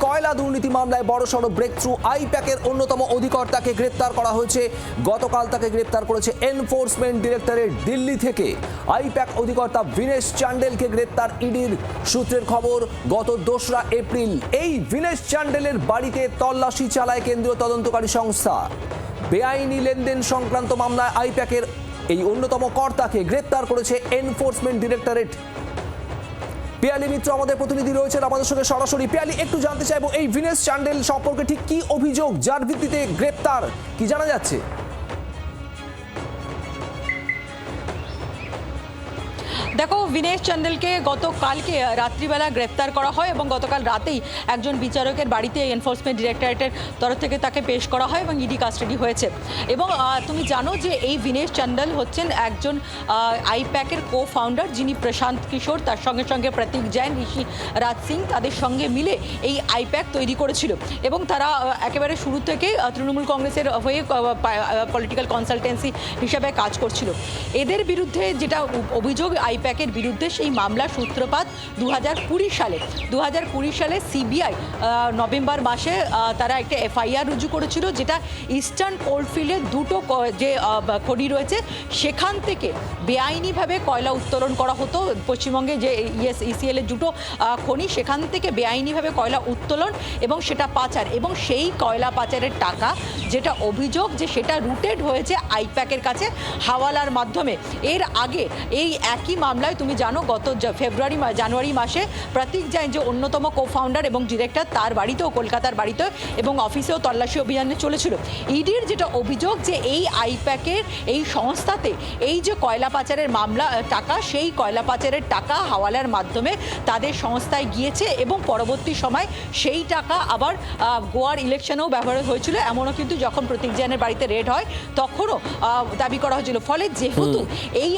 কয়লা দুর্নীতি মামলায় বড়সড় ব্রেক থ্রু। আইপ্যাকের অন্যতম অধিকর্তাকে গ্রেপ্তার করা হয়েছে। গতকাল তাকে গ্রেপ্তার করেছে এনফোর্সমেন্ট ডিরেক্টরেট দিল্লি থেকে। আইপ্যাক অধিকর্তা ভিনেশ চান্ডেলকে গ্রেপ্তার ইডির সূত্রের খবর। গত 2রা এপ্রিল এই ভিনেশ চান্ডেলের বাড়িতে তল্লাশি চালায় কেন্দ্রীয় তদন্তকারী সংস্থা। বেআইনি লেনদেন সংক্রান্ত মামলায় আইপ্যাকের এই অন্যতম কর্তাকে গ্রেপ্তার করেছে এনফোর্সমেন্ট ডিরেক্টরেট। পিয়ালি মিত্র আমাদের প্রতিনিধি রয়েছেন আমাদের সঙ্গে সরাসরি। পিয়ালি, একটু জানতে চাইবো এই ভিনেশ চান্ডেল সম্পর্কে ঠিক কি অভিযোগ, যার ভিত্তিতে গ্রেপ্তার, কি জানা যাচ্ছে? দেখো, ভিনেশ চান্ডেলকে গতকালকে রাত্রিবেলা গ্রেপ্তার করা হয় এবং গতকাল রাতেই একজন বিচারকের বাড়িতে এনফোর্সমেন্ট ডিরেক্টরেটের তরফ থেকে তাকে পেশ করা হয় এবং ইডি কাস্টাডি হয়েছে। এবং তুমি জানো যে এই ভিনেশ চান্ডেল হচ্ছেন একজন আইপ্যাকের কো ফাউন্ডার, যিনি প্রশান্ত কিশোর, তার সঙ্গে সঙ্গে প্রতীক জৈন, ঋষি রাজ সিং তাদের সঙ্গে মিলে এই আইপ্যাক তৈরি করেছিল। এবং তারা একেবারে শুরু থেকে তৃণমূল কংগ্রেসের হয়ে পলিটিক্যাল কনসালটেন্সি হিসাবে কাজ করছিল। এদের বিরুদ্ধে যেটা অভিযোগ আইপ্যাকের বিরুদ্ধে, সেই মামলার সূত্রপাত 2020 সালে। 2020 সালে সিবিআই নভেম্বর মাসে তারা একটা এফআইআর রুজু করেছিল, যেটা ইস্টার্ন কোলফিল্ডের দুটো যে খনি রয়েছে সেখান থেকে বেআইনিভাবে কয়লা উত্তোলন করা হতো। পশ্চিমবঙ্গে যে ইসিএল এর দুটো খনি, সেখান থেকে বেআইনিভাবে কয়লা উত্তোলন এবং সেটা পাচার, এবং সেই কয়লা পাচারের টাকা যেটা অভিযোগ যে সেটা রুটেড হয়েছে আইপ্যাকের কাছে হাওয়ালার মাধ্যমে। এর আগে এই একই মামলায় তুমি জানো গত জানুয়ারি মাসে প্রতীক জৈন, যে অন্যতম কো ফাউন্ডার এবং ডিরেক্টর, তার বাড়িতেও, কলকাতার বাড়িতেও এবং অফিসেও তল্লাশি অভিযানে চলেছিল। ইডির যেটা অভিযোগ যে এই আইপ্যাকের এই সংস্থাতে এই যে কয়লা পাচারের মামলা টাকা, সেই কয়লা পাচারের টাকা হাওয়ালার মাধ্যমে তাদের সংস্থায় গিয়েছে এবং পরবর্তী সময় সেই টাকা আবার গোয়ার ইলেকশনেও ব্যবহার হয়েছিল। এমনও কিন্তু যখন প্রতীক জৈনের বাড়িতে রেড হয় তখনও দাবি করা হয়েছিল। ফলে যেহেতু এই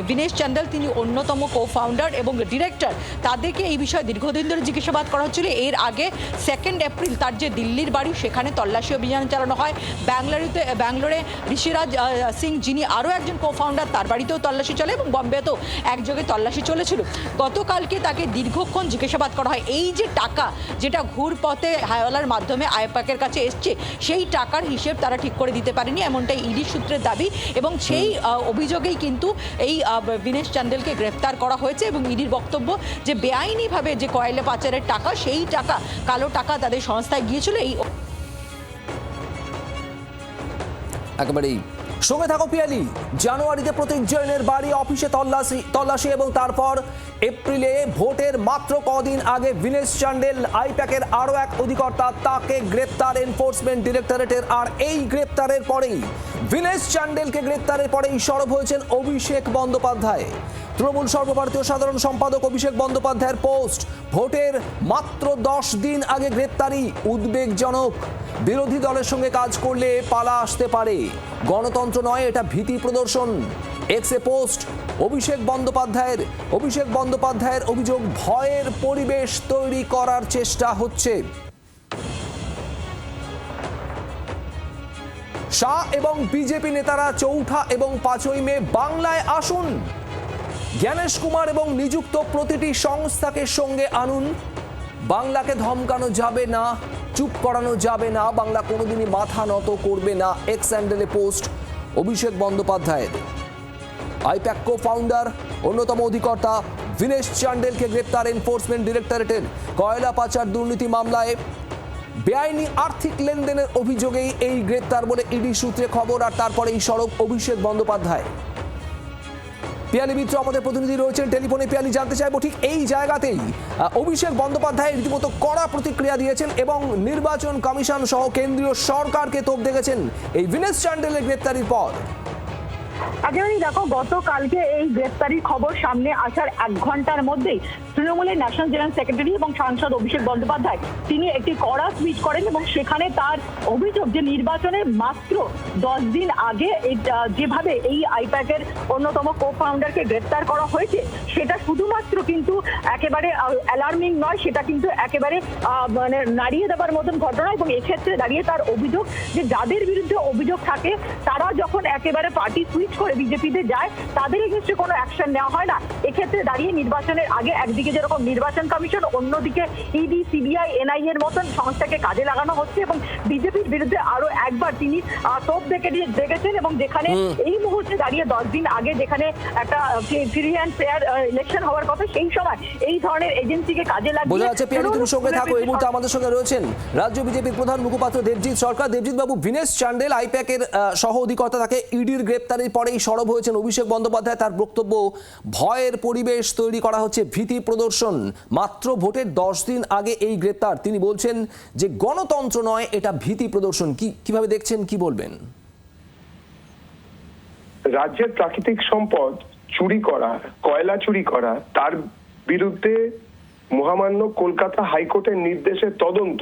ভিনেশ চান্ডেল তিনি অন্যতম কো ফাউন্ডার এবং ডিরেক্টর, তাদেরকে এই বিষয়ে দীর্ঘদিন ধরে জিজ্ঞাসাবাদ করা হচ্ছিল। এর আগে 2 এপ্রিল তার যে দিল্লির বাড়ি, সেখানে তল্লাশি অভিযান চালানো হয়। ব্যাঙ্গালোরে ঋষিরাজ সিং, যিনি আরও একজন কো ফাউন্ডার, তার বাড়িতেও তল্লাশি চলে এবং বম্বেতেও একযোগে তল্লাশি চলেছিল। গতকালকে তাকে দীর্ঘক্ষণ জিজ্ঞাসাবাদ করা হয়। এই যে টাকা যেটা ঘুরপথে হাওয়ালার মাধ্যমে আইপ্যাকের কাছে এসছে, সেই টাকার হিসেব তারা ঠিক করে দিতে পারেনি, এমনটাই ইডি সূত্রের দাবি। এবং সেই অভিযোগেই কিন্তু এই ভিনেশ চান্ডেলকে গ্রেফতার করা হয়েছে। এবং ইডির বক্তব্য যে বেআইনিভাবে যে কয়লা পাচারের টাকা, সেই টাকা, কালো টাকা তাদের সংস্থায় গিয়েছিল। এই একেবারেই সঙ্গে থাকো পিয়ালি। জানুয়ারিতে প্রতীক জৈনের বাড়ি, অফিসে তল্লাশি এবং তারপর এপ্রিলে ভোটের মাত্র কদিন আগে ভিনেশ চান্ডেল, আইপ্যাকের আরও এক অধিকর্তা, তাকে গ্রেপ্তার এনফোর্সমেন্ট ডিরেক্টরেটের। আর এই গ্রেপ্তারের পরেই, ভিনেশ চান্ডেলকে গ্রেপ্তারের পরেই সরব হয়েছেন অভিষেক বন্দ্যোপাধ্যায়। তৃণমূল সর্বভারতীয় সাধারণ সম্পাদক অভিষেক বন্দ্যোপাধ্যায়ের পোস্ট, ভোটের মাত্র 10 দিন আগে গ্রেপ্তারি উদ্বেগজনক। বিরোধী দলের সঙ্গে কাজ করলে পালা আসতে পারে, গণতন্ত্র নয়, এটা ভীতি প্রদর্শন। এক্সে পোস্ট অভিষেক বন্দ্যোপাধ্যায়ের অভিযোগ, ভয়ের পরিবেশ তৈরি করার চেষ্টা হচ্ছে। শাহ এবং বিজেপি নেতারা 4 এবং 5 মে বাংলায় আসুন। জ্ঞানেশ কুমার এবং নিযুক্ত প্রতিটি সংস্থাকে সঙ্গে আনুন। বাংলাকে ধমকানো যাবে না, চুপ করানো যাবে না, বাংলা কোনোদিনই মাথা নত করবে না। এক্স হ্যান্ডেলে পোস্ট অভিষেক বন্দ্যোপাধ্যায়ের। আইপ্যাক কো ফাউন্ডার, অন্যতম অধিকর্তা ভিনেশ চান্ডেলকে গ্রেপ্তার এনফোর্সমেন্ট ডিরেক্টরেটের। কয়লা পাচার দুর্নীতি মামলায় বেআইনি আর্থিক লেনদেনের অভিযোগেই এই গ্রেপ্তার বলে ইডি সূত্রে খবর। আর তারপরে এই সরব অভিষেক বন্দ্যোপাধ্যায়। পিয়ালি মিত্র আমাদের প্রতিনিধি রয়েছেন টেলিফোনে। পিয়ালি, জানতে চাইবো ঠিক এই জায়গাতেই অভিষেক বন্দ্যোপাধ্যায় রীতিমতো কড়া প্রতিক্রিয়া দিয়েছেন এবং নির্বাচন কমিশন সহ কেন্দ্রীয় সরকারকে তোপ দেখেছেন এই ভিনেশ চান্ডেলের গ্রেপ্তারির পর। একেবারেই দেখো, গতকালকে এই গ্রেপ্তারির খবর সামনে আসার 1 ঘন্টার মধ্যেই তৃণমূলের ন্যাশনাল জেনারেল সেক্রেটারি এবং সাংসদ অভিষেক বন্দ্যোপাধ্যায় তিনি একটি কড়া টুইট করেন এবং সেখানে তার অভিযোগ যে নির্বাচনের মাত্র 10 দিন আগে যেভাবে এই আইপ্যাকের অন্যতম কো ফাউন্ডারকে গ্রেপ্তার করা হয়েছে, সেটা শুধুমাত্র কিন্তু একেবারে অ্যালার্মিং নয়, সেটা কিন্তু একেবারে মানে নাড়িয়ে দেওয়ার মতন ঘটনা। এবং এক্ষেত্রে দাঁড়িয়ে তার অভিযোগ যে যাদের বিরুদ্ধে অভিযোগ থাকে তারা যখন একেবারে পার্টি সুইচ করে বিজেপিতে যায় তাদের এগেইনস্টে কোনো অ্যাকশন নেওয়া হয় না। এক্ষেত্রে দাঁড়িয়ে নির্বাচনের আগে একদিকে যেরকম নির্বাচন কমিশন, অন্যদিকে ইডি, সিবিআই, এনআইএ এর মতন সংস্থাকে কাজে লাগানো হচ্ছে এবং বিজেপির বিরুদ্ধে আরো একবার তিনি তোপ দেখেছেন এবং যেখানে এই মুহূর্তে দাঁড়িয়ে 10 দিন আগে যেখানে একটা ফ্রি অ্যান্ড ফেয়ার ইলেকশন হওয়ার কথা, সেই সময় এই ধরনের এজেন্সিকে কাজে লাগিয়ে বোঝা যাচ্ছে। পিয়ারি, তুমি সঙ্গে থাকো। এই মুহূর্তে আমাদের সঙ্গে রয়েছেন রাজ্য বিজেপির প্রধান মুখপাত্র দেবজিৎ সরকার। দেবজিৎ বাবু, ভিনেশ চান্ডেল আইপ্যাকের সহ অধিকর্তা, তাকে ইডির গ্রেপ্তারের পরেই সরব হয়েছেন অভিষেক বন্দ্যোপাধ্যায়। তার বক্তব্য, ভয়ের পরিবেশ তৈরি করা হচ্ছে, ভীতি প্রদর্শন। মাত্র ভোটের 10 দিন আগে এই গ্রেপ্তার। তিনি বলছেন যে গণতন্ত্র নয়, এটা ভীতি প্রদর্শন। কিভাবে দেখছেন, কি বলবেন? রাজ্যের প্রাকৃতিক সম্পদ চুরি করা, কয়লা চুরি করা, তার বিরুদ্ধে মহামান্য কলকাতা হাইকোর্টের নির্দেশে তদন্ত,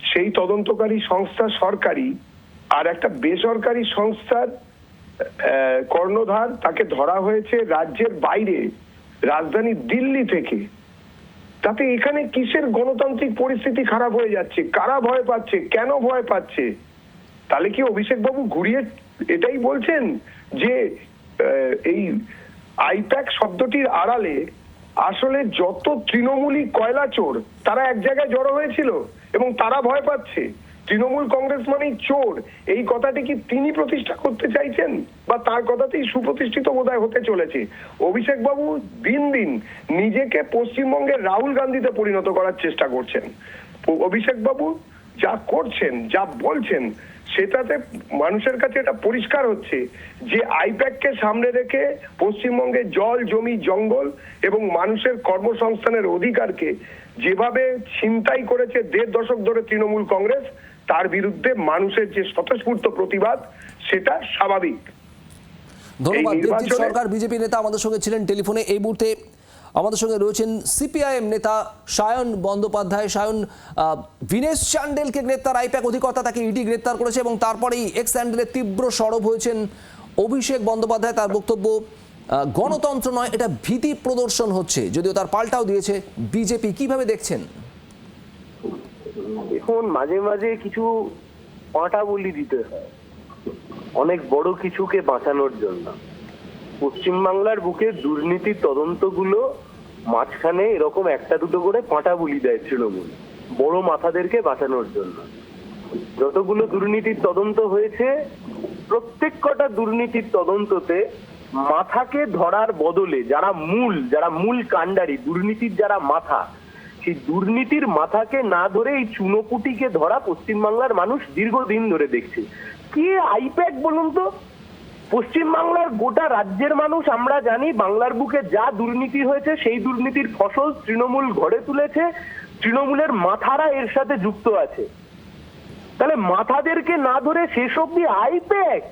সেই তদন্তকারী সংস্থা সরকারি আর একটা বেসরকারি সংস্থার কর্ণধার, তাকে ধরা হয়েছে রাজ্যের বাইরে, রাজধানী দিল্লি থেকে। তাতে এখানে কিসের গণতান্ত্রিক পরিস্থিতি খারাপ হয়ে যাচ্ছে? কারা ভয় পাচ্ছে? কেন ভয় পাচ্ছে? তাহলে কি অভিষেক বাবু ঘুরিয়ে এটাই বলছেন যে এই আইপ্যাক শব্দটির আড়ালে আসলে যত তৃণমূলী কয়লা চোর তারা এক জায়গায় জড়ো হয়েছিল এবং তারা ভয় পাচ্ছে? তৃণমূল কংগ্রেস মানেই চোর, এই কথাটি কি তিনি প্রতিষ্ঠা করতে চাইছেন, বা তার কথাতেই সুপ্রতিষ্ঠিত বোধহয় হতে চলেছে? অভিষেক বাবু দিন দিন নিজেকে পশ্চিমবঙ্গের রাহুল গান্ধীতে পরিণত করার চেষ্টা করছেন। অভিষেক বাবু যা করছেন, যা বলছেন, সেটাতে মানুষের কাছে এটা পরিষ্কার হচ্ছে যে আইপ্যাককে সামনে রেখে পশ্চিমবঙ্গে জল, জমি, জঙ্গল এবং মানুষের কর্মসংস্থানের অধিকারকে যেভাবে ছিনতাই করেছে 1.5 দশক ধরে তৃণমূল কংগ্রেস, তার বিরুদ্ধে মানুষের যে স্বতঃস্ফূর্ত প্রতিবাদ, সেটা স্বাভাবিক। ধন্যবাদ। দেবজিৎ সরকার, বিজেপি নেতা, আমাদের সঙ্গে ছিলেন টেলিফোনে। এই মুহূর্তে আমাদের সঙ্গে রয়েছেন সিপিআইএম নেতা সায়ন বন্দ্যোপাধ্যায়। সায়ন, ভিনেশ চান্ডেলকে গ্রেপ্তার আইপ্যাক অধিকর্তা, তাকে ইডি গ্রেপ্তার করেছে এবং তারপরেই এক্স হ্যান্ডেলে তীব্র সরব হয়েছেন অভিষেক বন্দ্যোপাধ্যায়। তার বক্তব্য, গণতন্ত্র নয়, এটা ভীতি প্রদর্শন হচ্ছে, যদিও তার পাল্টাও দিয়েছে বিজেপি। কিভাবে দেখছেন? এখন মাঝে মাঝে কিছু পাঁটা বলি দিতে হয় অনেক বড় কিছুকে বাঁচানোর জন্য। পশ্চিমবাংলার বুকে দুর্নীতির তদন্তগুলো মাঝখানে এরকম একটা দুটো করে পাঁটা বলি দেয় তৃণমূল, বড় মাথাদেরকে বাঁচানোর জন্য। যতগুলো দুর্নীতির তদন্ত হয়েছে, প্রত্যেক কটা দুর্নীতির তদন্ততে মাথাকে ধরার বদলে যারা মূল কাণ্ডারি, দুর্নীতির যারা মাথা, সেই দুর্নীতির মাথাকে না ধরে এই চুনোপুটিকে ধরা পশ্চিমবাংলার মানুষ দীর্ঘদিন ধরে দেখছে। কে আইপ্যাক বলুন তো? পশ্চিমবাংলার গোটা রাজ্যের মানুষ আমরা জানি, বাংলার বুকে যা দুর্নীতি হয়েছে সেই দুর্নীতির ফসল তৃণমূল ঘরে তুলেছে, তৃণমূলের মাথারা এর সাথে যুক্ত আছে। তাহলে মাথাদেরকে না ধরে শেষ অব্দি আইপ্যাক?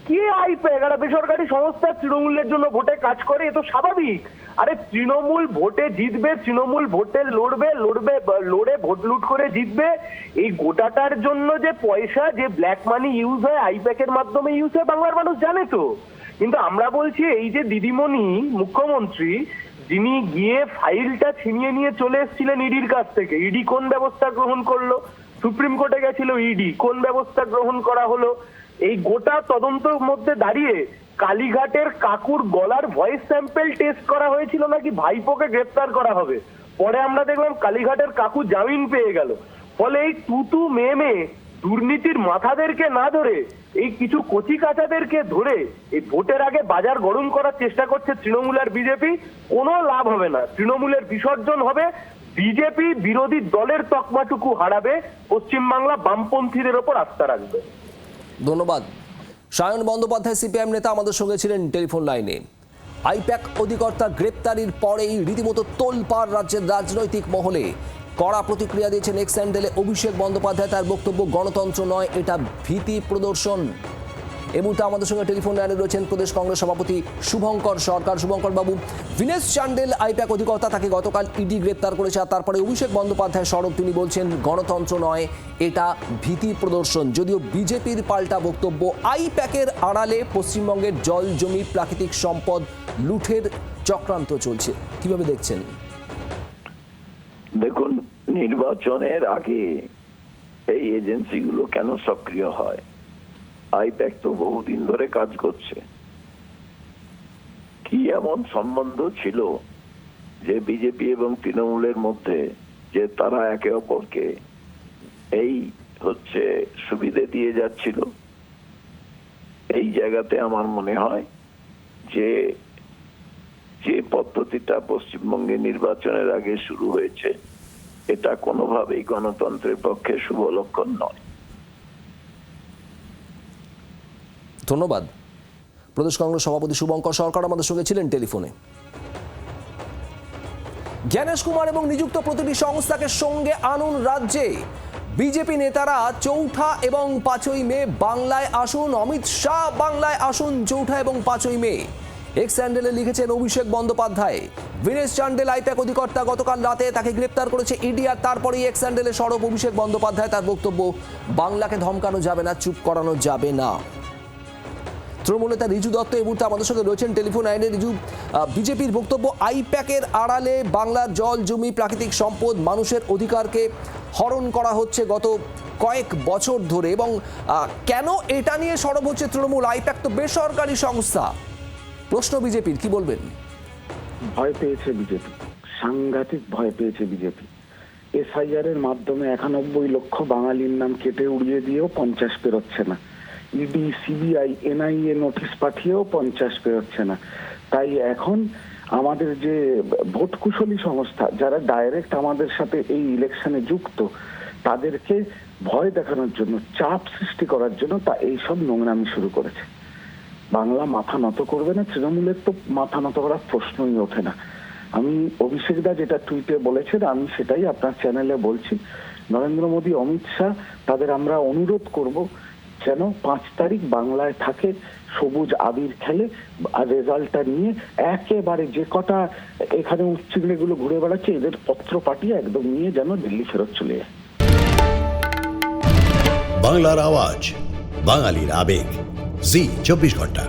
কে আইপ্যাক? একটা বেসরকারি সংস্থা তৃণমূলের জন্য ভোটে কাজ করে, এ তো স্বাভাবিক। আরে তৃণমূল ভোটে জিতবে, তৃণমূল ভোটে লড়ে ভোট লুট করে জিতবে। এই গোটাটার জন্য যে পয়সা, যে ব্ল্যাক মানি ইউজ হয়, আইপ্যাকের মাধ্যমে ইউজ হয়, বাংলার মানুষ জানে তো। কিন্তু আমরা বলছি, এই যে দিদিমণি মুখ্যমন্ত্রী, যিনি গিয়ে ফাইলটা ছিনিয়ে নিয়ে চলে এসেছিলেন ইডির কাছ থেকে, ইডি কোন ব্যবস্থা গ্রহণ করলো? সুপ্রিম কোর্টে গেছিল ইডি, কোন ব্যবস্থা গ্রহণ করা হলো? এই গোটা তদন্তের মধ্যে দাঁড়িয়ে কালীঘাটের কাকুর গলার ভয়েস স্যাম্পল টেস্ট করা হয়েছিল নাকি ভাইপোকে গ্রেফতার করা হবে। পরে আমরা দেখলাম কালীঘাটের কাকু জামিন পেয়ে গেল। ফলে এই তুতু মেয়ে দুর্নীতির মাথাদেরকে না ধরে এই কিছু কচি কাঁচাদেরকে ধরে এই ভোটের আগে বাজার গরম করার চেষ্টা করছে তৃণমূল আর বিজেপি। কোনো লাভ হবে না, তৃণমূলের বিসর্জন হবে। বিজেপি বিরোধী দলের তকমাটুকু হারাবে, পশ্চিমবাংলা বামপন্থীদের ওপর আস্থা রাখবে। ধন্যবাদ। সায়ন বন্দ্যোপাধ্যায়, সিপিআইএম নেতা, আমাদের সঙ্গে ছিলেন টেলিফোন লাইনে। আইপ্যাক অধিকর্তা গ্রেপ্তারির পরেই রীতিমতো তোলপাড় রাজ্যের রাজনৈতিক মহলে। কড়া প্রতিক্রিয়া দিয়েছেন এক্স হ্যান্ডেলে অভিষেক বন্দ্যোপাধ্যায়। তার বক্তব্য, গণতন্ত্র নয়, এটা ভীতি প্রদর্শন। এই মুহূর্তে আমাদের সঙ্গে টেলিফোন লাইনে রয়েছেন প্রদেশ কংগ্রেস সভাপতি শুভঙ্কর সরকার। শুভঙ্কর বাবু, ভিনেশ চান্ডেল আইপ্যাক অধিকর্তা, তাকে গতকাল ইডি গ্রেপ্তার করেছে, আর তারপরে অভিষেক বন্দ্যোপাধ্যায় সরব। তিনি বলছেন গণতন্ত্র নয়, এটা ভীতি প্রদর্শন। যদিও বিজেপির পাল্টা বক্তব্য, আইপ্যাকের আড়ালে পশ্চিমবঙ্গের জল, জমি, প্রাকৃতিক সম্পদ লুঠের চক্রান্ত চলছে। কিভাবে দেখছেন? দেখুন, নির্বাচনের আগে এই এজেন্সিগুলো কেন সক্রিয় হয়? আইপ্যাক তো বহুদিন ধরে কাজ করছে। কি এমন সম্বন্ধ ছিল যে বিজেপি এবং তৃণমূলের মধ্যে যে তারা একে অপরকে এই হচ্ছে সুবিধে দিয়ে যাচ্ছিল? এই জায়গাতে আমার মনে হয় যে যে পদ্ধতিটা পশ্চিমবঙ্গে নির্বাচনের আগে শুরু হয়েছে এটা কোনোভাবেই গণতন্ত্রের পক্ষে শুভ লক্ষণ নয়। ধন্যবাদ। প্রদেশ কংগ্রেস সভাপতি শুভঙ্কর সরকার আমাদের সঙ্গে ছিলেন টেলিফোনে। জ্ঞানেশ কুমার এবং নিযুক্ত প্রতিটি সংস্থাকে সঙ্গে আনুন রাজ্যে। বিজেপি নেতারা ৪ঠা এবং ৫ই মে বাংলায় আসুন। অমিত শাহ বাংলায় আসুন ৪ঠা এবং ৫ই মে। এক্স হ্যান্ডেলে লিখেছেন অভিষেক বন্দ্যোপাধ্যায়। দীনেশ চান্ডেল আইপ্যাক অধিকর্তা, গতকাল রাতে তাকে গ্রেপ্তার করেছে ইডি। আর তারপরেই এক্স হ্যান্ডেলে সরব অভিষেক বন্দ্যোপাধ্যায়। তার বক্তব্য, বাংলাকে ধমকানো যাবে না, চুপ করানো যাবে না। তৃণমূল নেতা রিজু দত্ত এই মুহূর্তে আমাদের সঙ্গে রয়েছেন টেলিফোন লাইনে। রিজু, বিজেপির বক্তব্য, আইপ্যাকের আড়ালে বাংলার জল, জমি, প্রাকৃতিক সম্পদ, মানুষের অধিকারকে হরণ করা হচ্ছে গত কয়েক বছর ধরে। এবং কেন এটা নিয়ে সরব হচ্ছে তৃণমূল? আইপ্যাক তো বেসরকারি সংস্থা। প্রশ্ন বিজেপির, কি বলবেন? ভয় পেয়েছে বিজেপি, সাংঘাতিক ভয় পেয়েছে বিজেপি। এসআইআর এর মাধ্যমে ৯১ লক্ষ বাঙালির নাম কেটে উড়িয়ে দিয়েও ৫০ পেরোচ্ছে না। ইডি, সিবিআই, এনআইএ নোটিশ পাঠিয়েও ৫০ পেরোচ্ছে না। তাই এখন আমাদের যে ভোট কুশলী সংস্থা, যারা ডাইরেক্ট আমাদের সাথে এই ইলেকশনে যুক্ত, তাদেরকে ভয় দেখানোর জন্য, চাপ সৃষ্টি করার জন্য তা এইসব নোংরামি শুরু করেছে। বাংলা মাথা নত করবে না, তৃণমূলের তো মাথা নত করার প্রশ্নই ওঠে না। আমি অভিষেক দা যেটা টুইটে বলেছেন, আমি সেটাই আপনার চ্যানেলে বলছি। নরেন্দ্র মোদী, অমিত শাহ, তাদের আমরা অনুরোধ করব যেন ৫ তারিখ বাংলায় থাকে, সবুজ আবির খেলে, আর রেজাল্টটা নিয়ে একেবারে যে কটা এখানে উচ্চিংড়িগুলো ঘুরে বেড়াচ্ছে এদের পত্র পাঠিয়ে একদম নিয়ে যেন দিল্লি ফেরত চলে যায়। বাংলার আওয়াজ, বাঙালির আবেগ, জি ২৪ ঘন্টা।